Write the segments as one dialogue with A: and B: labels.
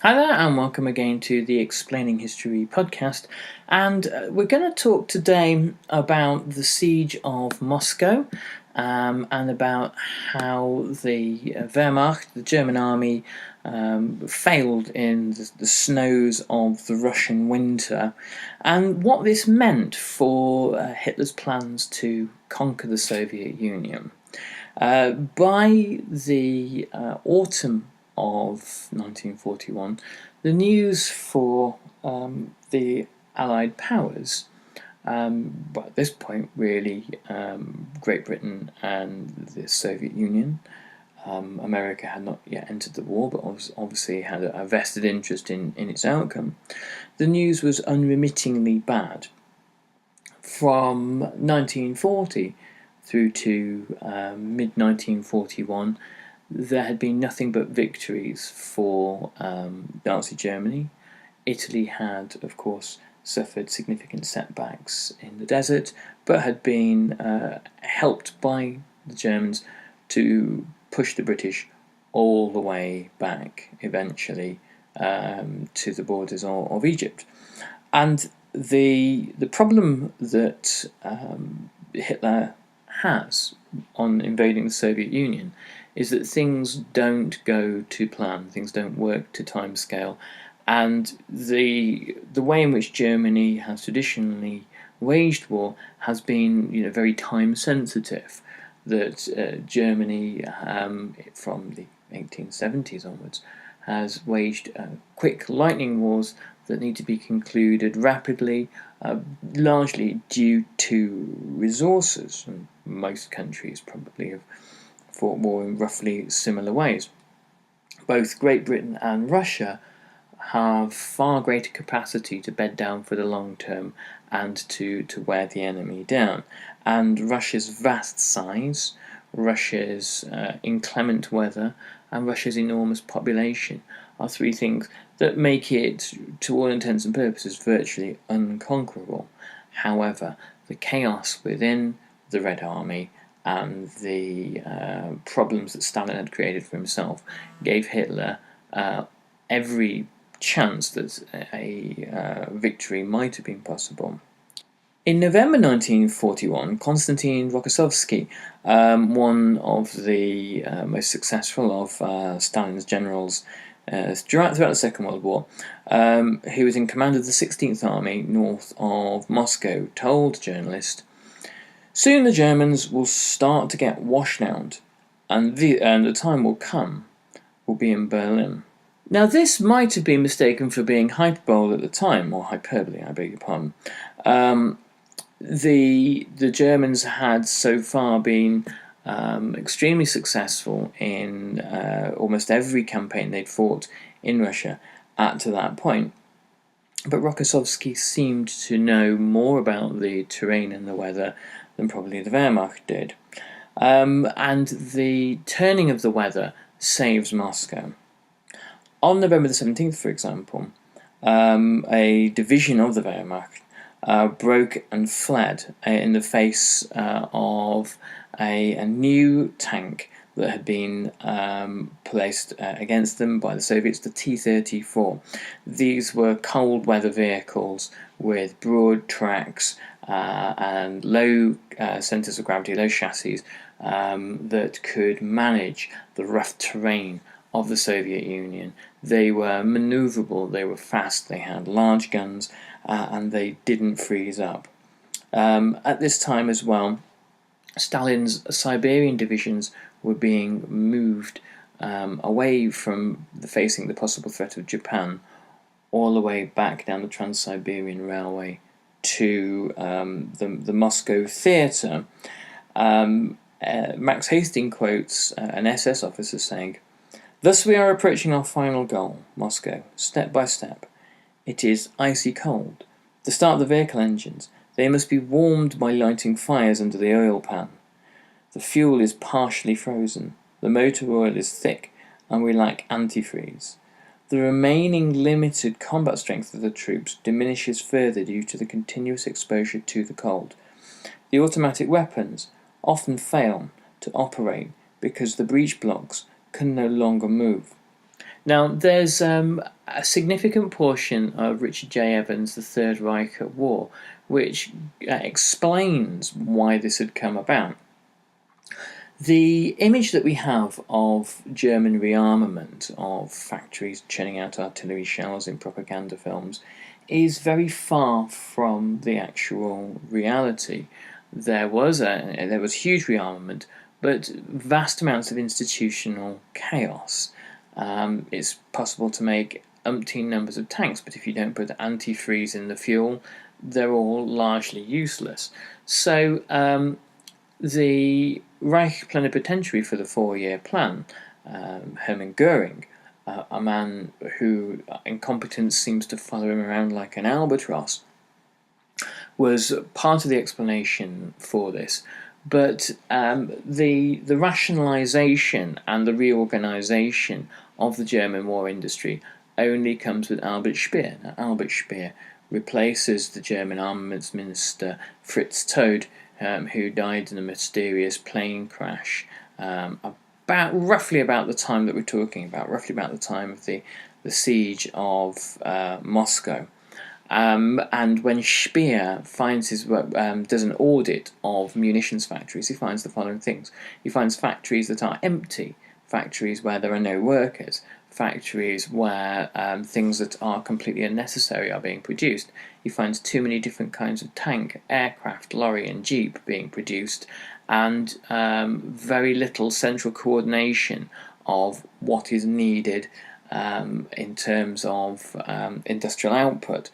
A: Hi there, and welcome again to the Explaining History podcast. And we're going to talk today about the siege of Moscow and about how the Wehrmacht, the German army, failed in the snows of the Russian winter, and what this meant for Hitler's plans to conquer the Soviet Union. By the autumn of 1941, the news for the Allied powers, but at this point, really, Great Britain and the Soviet Union. America had not yet entered the war, but obviously had a vested interest in its outcome. The news was unremittingly bad. From 1940 through to mid-1941, there had been nothing but victories for Nazi Germany. Italy had, of course, suffered significant setbacks in the desert, but had been helped by the Germans to push the British all the way back, eventually, to the borders of Egypt. And the problem that Hitler has on invading the Soviet Union is that things don't go to plan, things don't work to timescale, and the way in which Germany has traditionally waged war has been, very time sensitive. That Germany, from the 1870s onwards, has waged quick lightning wars that need to be concluded rapidly, largely due to resources. And most countries probably have fought war in roughly similar ways. Both Great Britain and Russia have far greater capacity to bed down for the long term and to wear the enemy down. And Russia's vast size, Russia's inclement weather, and Russia's enormous population are three things that make it, to all intents and purposes, virtually unconquerable. However, the chaos within the Red Army and the problems that Stalin had created for himself gave Hitler every chance that a victory might have been possible. In November 1941, Konstantin Rokossovsky, one of the most successful of Stalin's generals throughout the Second World War, who was in command of the 16th Army north of Moscow, told journalists, "Soon the Germans will start to get washed out, and the time will come, will be in Berlin." Now, this might have been mistaken for being hyperbole at the time, or hyperbole, I beg your pardon. The Germans had so far been extremely successful in almost every campaign they'd fought in Russia to that point. But Rokossovsky seemed to know more about the terrain and the weather than probably the Wehrmacht did. And the turning of the weather saves Moscow. On November the 17th, for example, a division of the Wehrmacht broke and fled in the face of a new tank that had been placed against them by the Soviets, the T-34. These were cold weather vehicles with broad tracks and low centres of gravity, low chassis that could manage the rough terrain of the Soviet Union. They were manoeuvrable, they were fast, they had large guns, and they didn't freeze up. At this time as well, Stalin's Siberian divisions were being moved away from facing the possible threat of Japan, all the way back down the Trans-Siberian Railway to the Moscow theatre. Max Hastings quotes an SS officer saying, "Thus we are approaching our final goal, Moscow, step by step. It is icy cold. To start the vehicle engines, they must be warmed by lighting fires under the oil pan. The fuel is partially frozen, the motor oil is thick, and we lack antifreeze. The remaining limited combat strength of the troops diminishes further due to the continuous exposure to the cold. The automatic weapons often fail to operate because the breech blocks can no longer move. Now, there's a significant portion of Richard J. Evans' The Third Reich at War, which explains why this had come about. The image that we have of German rearmament, of factories churning out artillery shells in propaganda films, is very far from the actual reality. There was huge rearmament, but vast amounts of institutional chaos. It's possible to make umpteen numbers of tanks, but if you don't put antifreeze in the fuel, they're all largely useless. So the Reich plenipotentiary for the 4-year plan, Hermann Goering, a man who incompetence seems to follow him around like an albatross, was part of the explanation for this. But the rationalisation and the reorganisation of the German war industry only comes with Albert Speer. Now, Albert Speer replaces the German armaments minister Fritz Tod, who died in a mysterious plane crash roughly about the time that we're talking about, roughly about the time of the siege of Moscow. And when Speer does an audit of munitions factories, he finds the following things. He finds factories that are empty, factories where there are no workers, factories where things that are completely unnecessary are being produced. He finds too many different kinds of tank, aircraft, lorry and jeep being produced, and very little central coordination of what is needed in terms of industrial output.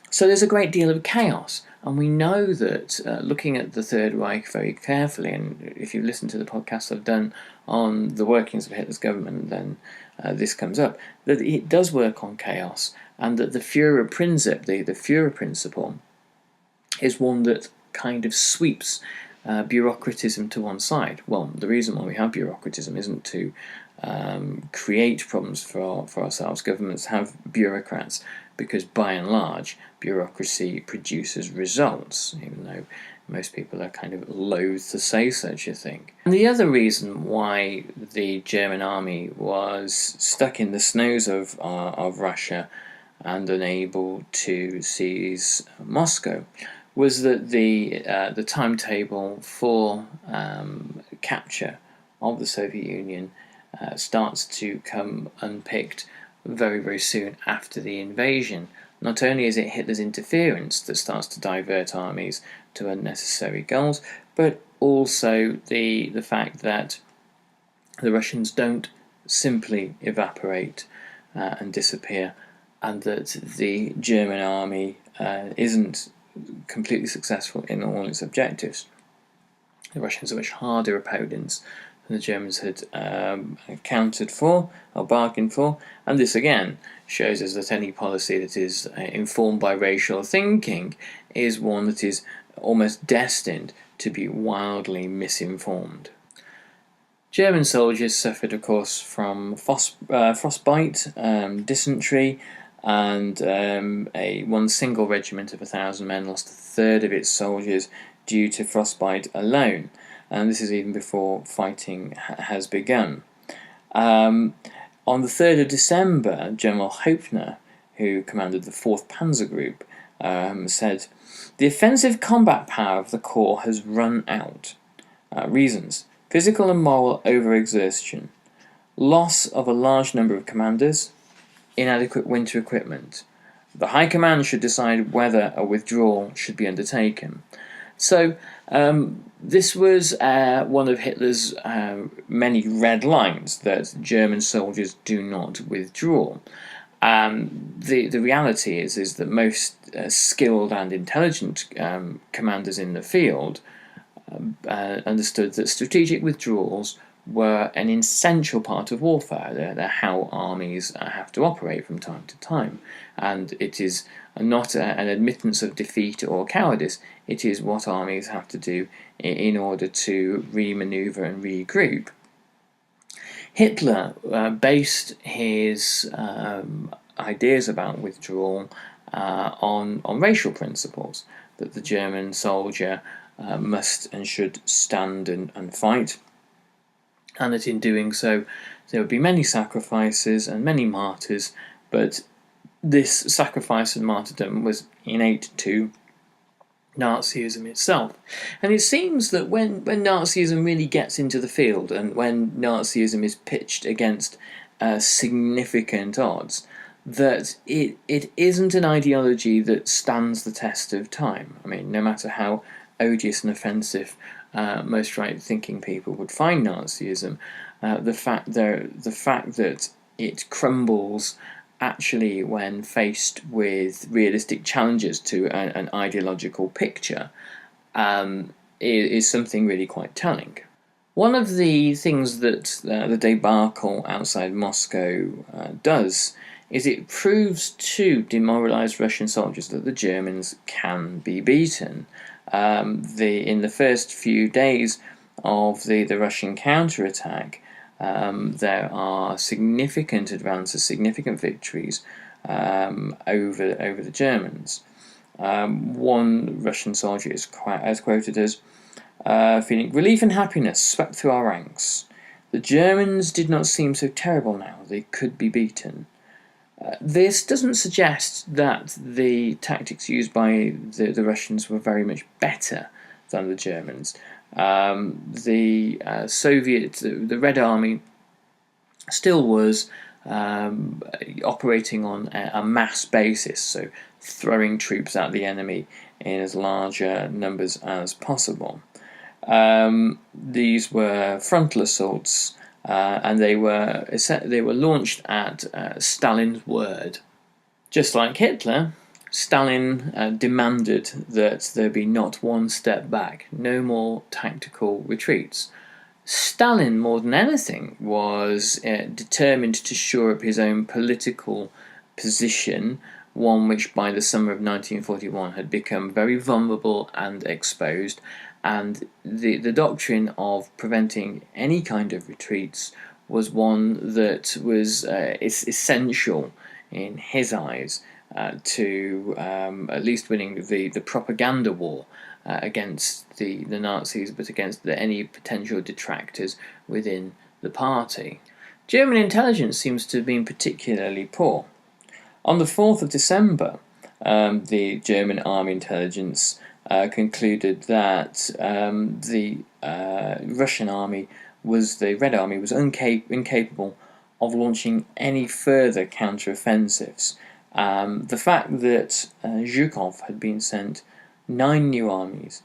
A: So there's a great deal of chaos, and we know that looking at the Third Reich very carefully, and if you listen to the podcast I've done on the workings of Hitler's government, then this comes up, that it does work on chaos, and that the Führerprinzip, the Führer principle, is one that kind of sweeps bureaucratism to one side. Well, the reason why we have bureaucratism isn't to create problems for ourselves. Governments have bureaucrats because, by and large, bureaucracy produces results, even though most people are kind of loath to say such a thing. And the other reason why the German army was stuck in the snows of Russia and unable to seize Moscow was that the timetable for capture of the Soviet Union starts to come unpicked very, very soon after the invasion. Not only is it Hitler's interference that starts to divert armies to unnecessary goals, but also the fact that the Russians don't simply evaporate and disappear, and that the German army isn't completely successful in all its objectives. The Russians are much harder opponents than the Germans had accounted for or bargained for, and this again shows us that any policy that is informed by racial thinking is one that is almost destined to be wildly misinformed. German soldiers suffered, of course, from frostbite, dysentery, and one single regiment of 1,000 men lost a third of its soldiers due to frostbite alone, and this is even before fighting has begun. On the 3rd of December, General Hauptner, who commanded the 4th Panzer Group, said, "The offensive combat power of the Corps has run out. Reasons: physical and moral overexertion, loss of a large number of commanders, inadequate winter equipment. The High Command should decide whether a withdrawal should be undertaken." So this was one of Hitler's many red lines, that German soldiers do not withdraw. The reality is that most skilled and intelligent commanders in the field understood that strategic withdrawals were an essential part of warfare. They're how armies have to operate from time to time, and it is not an admittance of defeat or cowardice. It is what armies have to do in order to re-maneuver and regroup. Hitler based his ideas about withdrawal on racial principles, that the German soldier must and should stand and fight, and that in doing so there would be many sacrifices and many martyrs, but this sacrifice and martyrdom was innate to Nazism itself. And it seems that when Nazism really gets into the field, and when Nazism is pitched against significant odds, that it isn't an ideology that stands the test of time. I mean, no matter how odious and offensive most right-thinking people would find Nazism, the fact that it crumbles actually when faced with realistic challenges to an ideological picture is something really quite telling. One of the things that the debacle outside Moscow does is it proves to demoralise Russian soldiers that the Germans can be beaten. In the first few days of the Russian counterattack, there are significant advances, significant victories over the Germans. One Russian soldier is quoted as feeling relief and happiness swept through our ranks. The Germans did not seem so terrible now; they could be beaten. This doesn't suggest that the tactics used by the Russians were very much better than the Germans. The Red Army still was operating on a mass basis, so throwing troops at the enemy in as large numbers as possible. These were frontal assaults, and they were launched at Stalin's word. Just like Hitler, Stalin demanded that there be not one step back, no more tactical retreats. Stalin, more than anything, was determined to shore up his own political position, one which by the summer of 1941 had become very vulnerable and exposed, and the doctrine of preventing any kind of retreats was one that was essential in his eyes to at least winning the propaganda war against the Nazis, but against any potential detractors within the party. German intelligence seems to have been particularly poor. On the 4th of December, the German army intelligence concluded that the Russian army the Red Army was incapable of launching any further counter-offensives. The fact that Zhukov had been sent 9 new armies,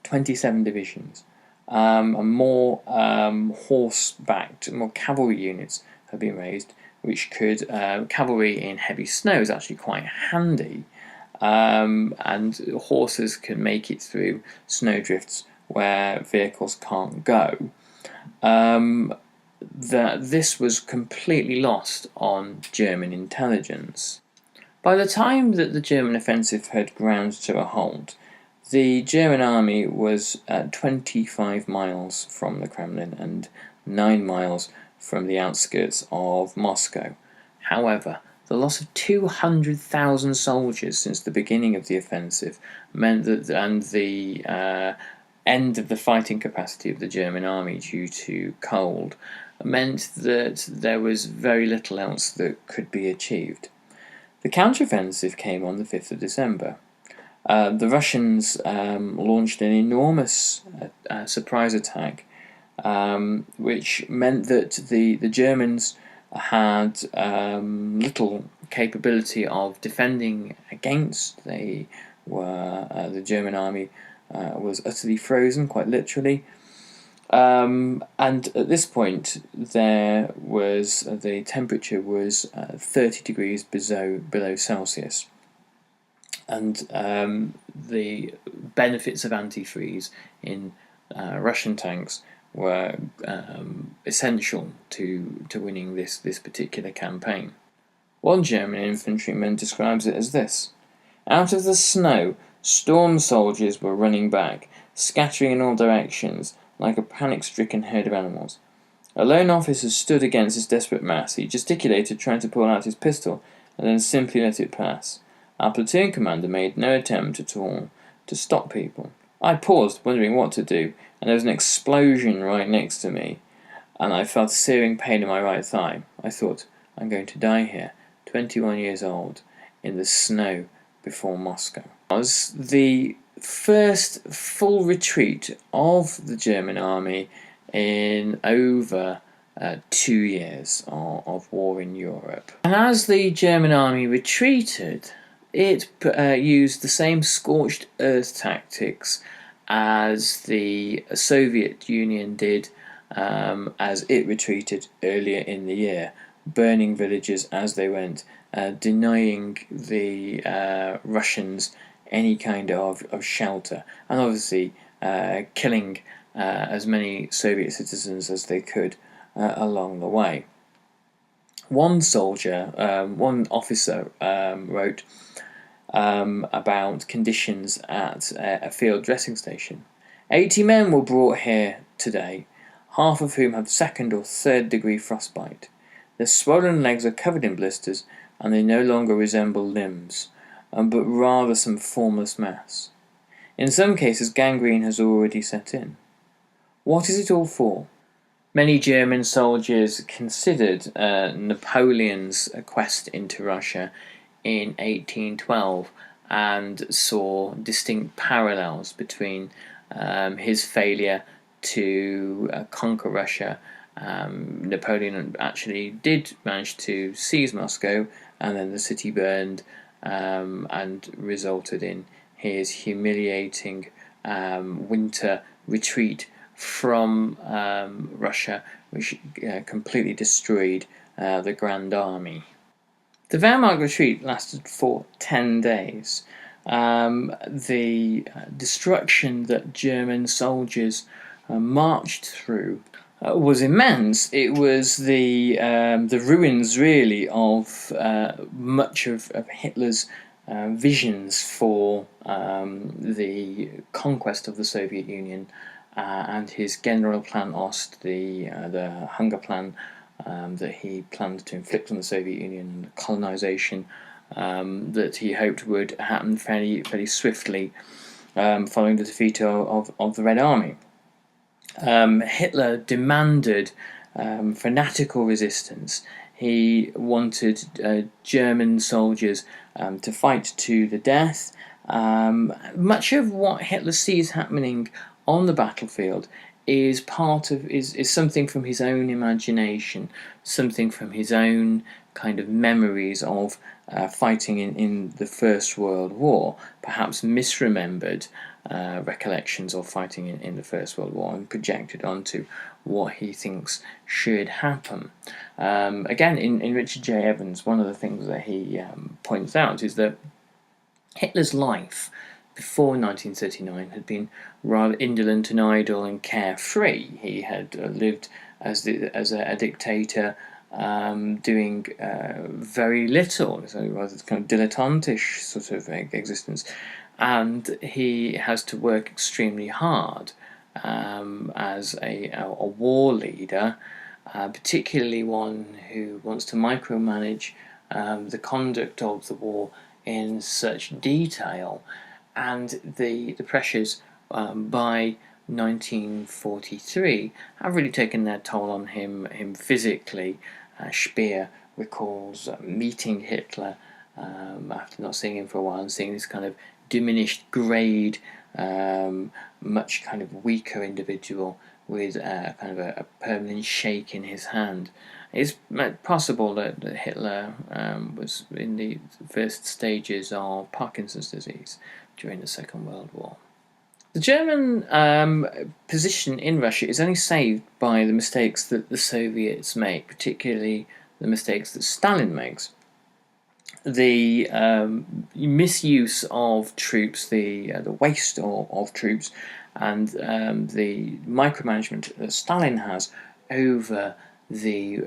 A: 27 divisions, and more more cavalry units had been raised, which could, cavalry in heavy snow is actually quite handy, and horses can make it through snowdrifts where vehicles can't go. That this was completely lost on German intelligence. By the time that the German offensive had ground to a halt, the German army was 25 miles from the Kremlin and 9 miles from the outskirts of Moscow. However, the loss of 200,000 soldiers since the beginning of the offensive meant that, and the end of the fighting capacity of the German army due to cold, meant that there was very little else that could be achieved. The counteroffensive came on the 5th of December. The Russians launched an enormous surprise attack, which meant that the Germans had little capability of defending against. The German army was utterly frozen, quite literally. And at this point, the temperature was 30 degrees below Celsius, and the benefits of antifreeze in Russian tanks were essential to winning this particular campaign. One German infantryman describes it as this: "Out of the snow, storm soldiers were running back, scattering in all directions, like a panic-stricken herd of animals. A lone officer stood against this desperate mass. He gesticulated, trying to pull out his pistol, and then simply let it pass. Our platoon commander made no attempt at all to stop people. I paused, wondering what to do, and there was an explosion right next to me. and I felt a searing pain in my right thigh. I thought, I'm going to die here, 21 years old, in the snow before Moscow. It was the first full retreat of the German army in over 2 years of war in Europe. And as the German army retreated, it used the same scorched earth tactics as the Soviet Union did as it retreated earlier in the year, burning villages as they went, denying the Russians any kind of shelter, and obviously killing as many Soviet citizens as they could along the way. One officer wrote about conditions at a field dressing station. 80 men were brought here today, half of whom have second or third degree frostbite. Their swollen legs are covered in blisters, and they no longer resemble limbs, but rather some formless mass. In some cases, gangrene has already set in. What is it all for? Many German soldiers considered Napoleon's quest into Russia in 1812 and saw distinct parallels between his failure to conquer Russia. Napoleon actually did manage to seize Moscow, and then the city burned and resulted in his humiliating winter retreat from Russia, which completely destroyed the Grand Army. The Wehrmacht retreat lasted for 10 days. The destruction that German soldiers marched through was immense. It was the ruins, really, of much of Hitler's visions for the conquest of the Soviet Union and his Generalplan Ost, the hunger plan that he planned to inflict on the Soviet Union, the colonization that he hoped would happen fairly swiftly following the defeat of the Red Army. Hitler demanded fanatical resistance. He wanted German soldiers to fight to the death. Much of what Hitler sees happening on the battlefield is something from his own imagination, something from his own kind of memories of fighting in the First World War, perhaps misremembered recollections of fighting in the First World War, and projected onto what he thinks should happen. Again, in Richard J. Evans, one of the things that he points out is that Hitler's life before 1939 had been rather indolent and idle and carefree. He had lived as a dictator, doing very little, so rather kind of dilettantish sort of existence, and he has to work extremely hard as a war leader, particularly one who wants to micromanage the conduct of the war in such detail, and the pressures by 1943 have really taken their toll on him physically. Speer recalls meeting Hitler after not seeing him for a while and seeing this kind of diminished grade, much kind of weaker individual with kind of a permanent shake in his hand. It's possible that Hitler was in the first stages of Parkinson's disease during the Second World War. The German position in Russia is only saved by the mistakes that the Soviets make, particularly the mistakes that Stalin makes. The misuse of troops, the waste of troops, and the micromanagement that Stalin has over the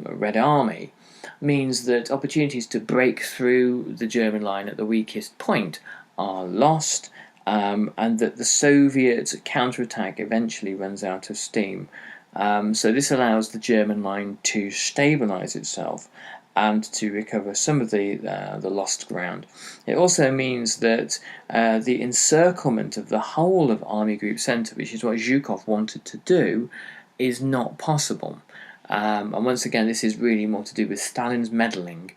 A: Red Army means that opportunities to break through the German line at the weakest point are lost, and that the Soviet counterattack eventually runs out of steam. So this allows the German line to stabilise itself and to recover some of the lost ground. It also means that the encirclement of the whole of Army Group Centre, which is what Zhukov wanted to do, is not possible. And once again, this is really more to do with Stalin's meddling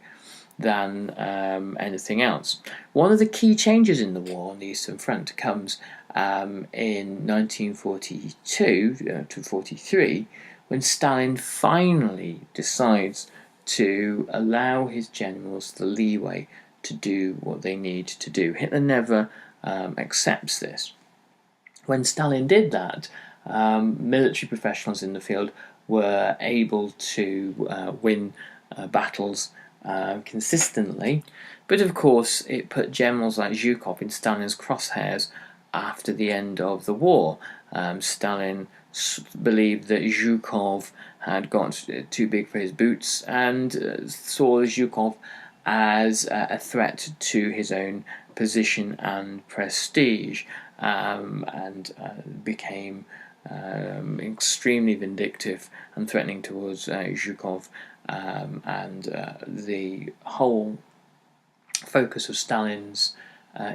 A: than anything else. One of the key changes in the war on the Eastern Front comes in 1942 to 43, when Stalin finally decides to allow his generals the leeway to do what they need to do. Hitler never accepts this. When Stalin did that, military professionals in the field were able to win battles consistently, but of course it put generals like Zhukov in Stalin's crosshairs after the end of the war. Stalin believed that Zhukov had got too big for his boots and saw Zhukov as a threat to his own position and prestige, and became extremely vindictive and threatening towards Zhukov, and the whole focus of Stalin's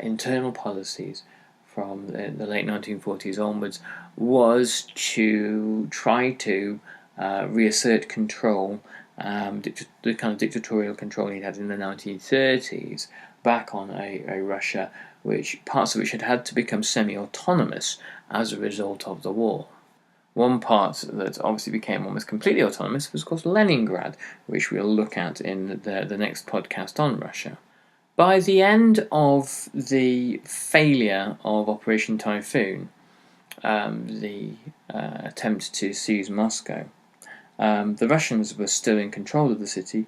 A: internal policies from the late 1940s onwards was to try to reassert control, the kind of dictatorial control he had in the 1930s, back on a Russia which parts of which had to become semi-autonomous as a result of the war. One part that obviously became almost completely autonomous was, of course, Leningrad, which we'll look at in the next podcast on Russia. By the end of the failure of Operation Typhoon, the attempt to seize Moscow, the Russians were still in control of the city,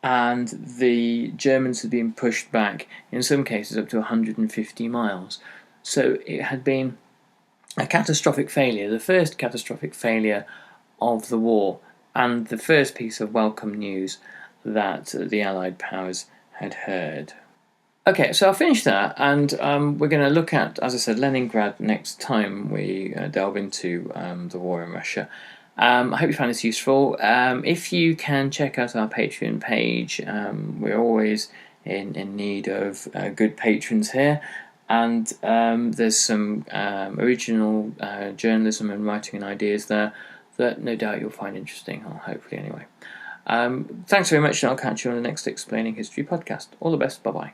A: and the Germans had been pushed back, in some cases, up to 150 miles. So it had been a catastrophic failure, the first catastrophic failure of the war, and the first piece of welcome news that the Allied powers had heard. Okay, so I'll finish that, and we're going to look at, as I said, Leningrad next time we delve into the war in Russia. I hope you found this useful. If you can check out our Patreon page, we're always in need of good patrons here, and there's some original journalism and writing and ideas there that no doubt you'll find interesting, or hopefully anyway. Thanks very much, and I'll catch you on the next Explaining History podcast. All the best, bye-bye.